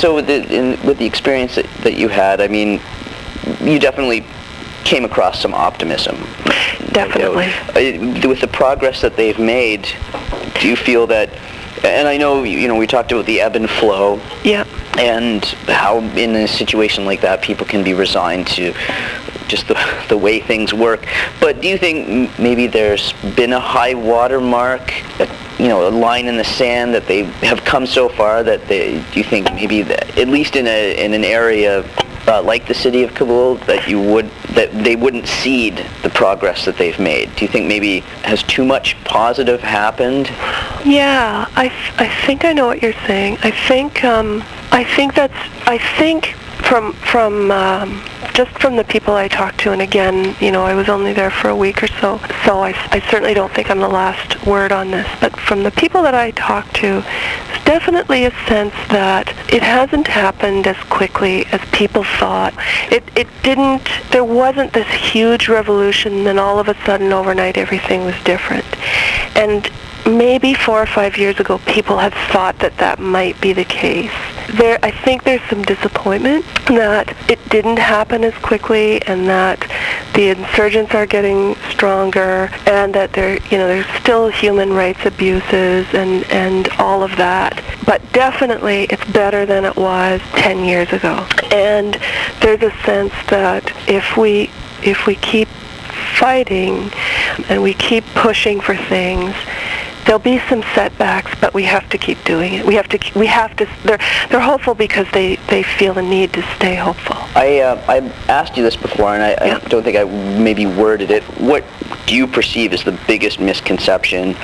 So with the experience that you had, I mean, you definitely came across some optimism. Definitely. With the progress that they've made, do you feel that, and I know, we talked about the ebb and flow. Yeah. And how in a situation like that people can be resigned to just the way things work. But do you think maybe there's been a high water mark, a line in the sand that they have come so far do you think maybe that, at least in an area like the city of Kabul, that they wouldn't cede the progress that they've made? Do you think maybe has too much positive happened? Yeah, I think I know what you're saying. I think just from the people I talked to, and again, I was only there for a week or so I certainly don't think I'm the last word on this, but from the people that I talked to, there's definitely a sense that it hasn't happened as quickly as people thought. It didn't, there wasn't this huge revolution, and then all of a sudden overnight everything was different. And maybe 4 or 5 years ago, people had thought that might be the case. I think there's some disappointment that it didn't happen as quickly, and that the insurgents are getting stronger, and that there's still human rights abuses and all of that. But definitely, it's better than it was 10 years ago. And there's a sense that if we keep fighting and we keep pushing for things, there'll be some setbacks, but we have to keep doing it. We have to. They're hopeful because they feel the need to stay hopeful. I asked you this before, and I don't think I maybe worded it. What do you perceive as the biggest misconception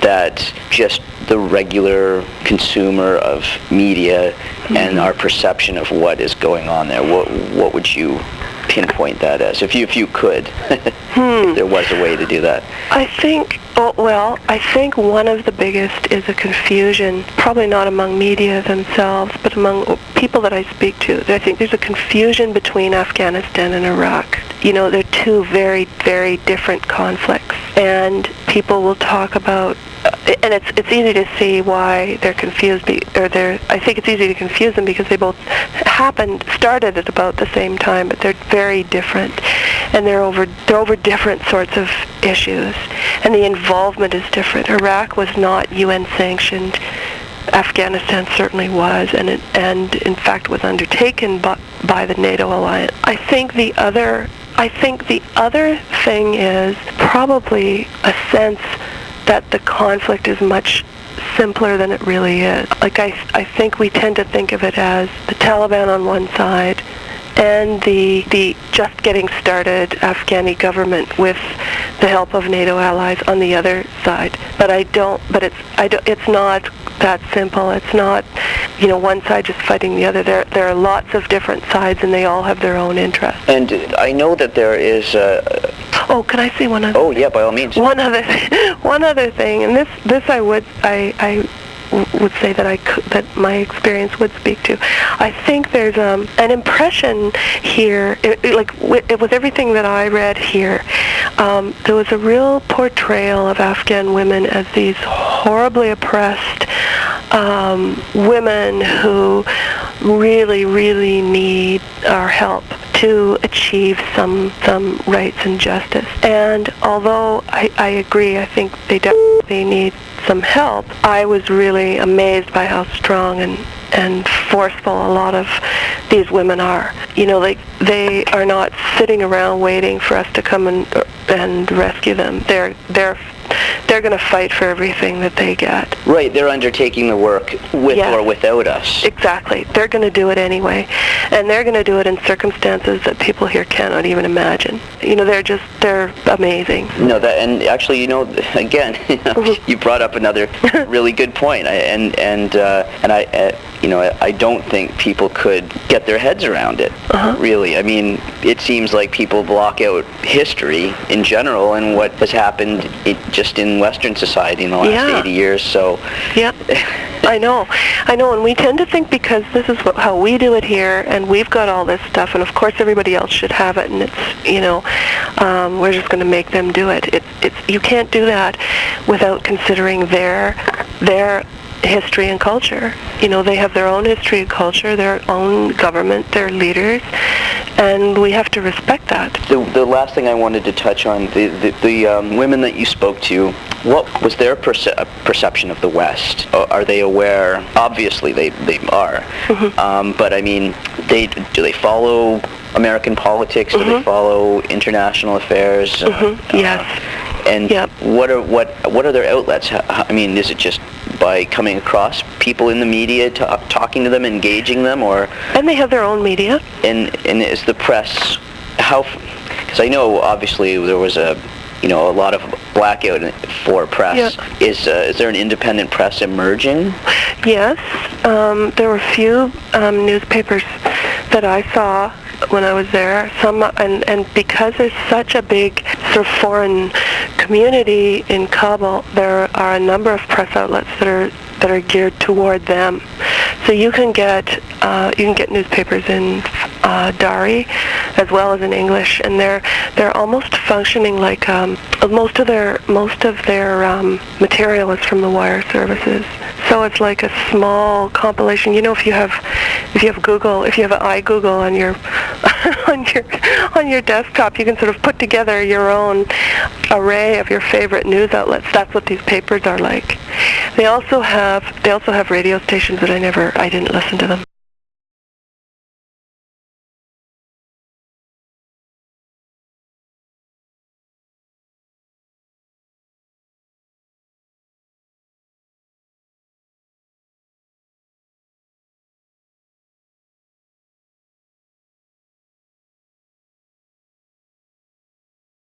that just the regular consumer of media and our perception of what is going on there? What would you pinpoint that as, if you could, if there was a way to do that? I think one of the biggest is a confusion, probably not among media themselves, but among people that I speak to. I think there's a confusion between Afghanistan and Iraq. They're two very, very different conflicts, and people will talk about, and it's easy to see why they're confused, I think it's easy to confuse them because they both started at about the same time, but they're very different, and they're over different sorts of issues, and the involvement is different. Iraq was not UN sanctioned. Afghanistan certainly was, and in fact was undertaken by the NATO alliance. I think the other thing is probably a sense that the conflict is much simpler than it really is. Like I think we tend to think of it as the Taliban on one side and the just getting started Afghani government with the help of NATO allies on the other side. But it's not that simple. It's not, one side just fighting the other. There are lots of different sides, and they all have their own interests. And I know that there is Oh, can I say one other? Oh, yeah, by all means. One other thing, and this I would say that my experience would speak to. I think there's an impression here, with everything that I read here, there was a real portrayal of Afghan women as these horribly oppressed women who really, really need our help to achieve some rights and justice. And although I agree, I think they definitely need some help, I was really amazed by how strong and forceful a lot of these women are. They are not sitting around waiting for us to come and rescue them. They're going to fight for everything that they get. Right, they're undertaking the work with or without us. Exactly. They're going to do it anyway. And they're going to do it in circumstances that people here cannot even imagine. They're amazing. No, and actually, again, you brought up another really good point. I don't think people could get their heads around it, really. I mean, it seems like people block out history in general and what has happened just in Western society in the last 80 years. So, yeah, I know, and we tend to think because this is how we do it here, and we've got all this stuff, and of course everybody else should have it, and it's, we're just going to make them do it. You can't do that without considering their history and culture. They have their own history and culture, their own government, their leaders, and we have to respect that. The last thing I wanted to touch on, the women that you spoke to, what was their perception of the West? Are they aware? Obviously, they are. But I mean, do they follow American politics? Do they follow international affairs? Yes. And what are their outlets? I mean, is it just by coming across people in the media, talking to them, engaging them, or? And they have their own media. And is the press because I know obviously there was a lot of blackout for press. Is there an independent press emerging? Yes, there were a few newspapers that I saw when I was there. Some, and because there's such a big sort of foreign community in Kabul, there are a number of press outlets that are geared toward them. So you can get newspapers in Dari as well as in English, and they're almost functioning like most of their material is from the wire services. So it's like a small compilation. If you have Google, if you have iGoogle on your on your desktop, you can sort of put together your own array of your favorite news outlets. That's what these papers are like. They also have radio stations, but I didn't listen to them.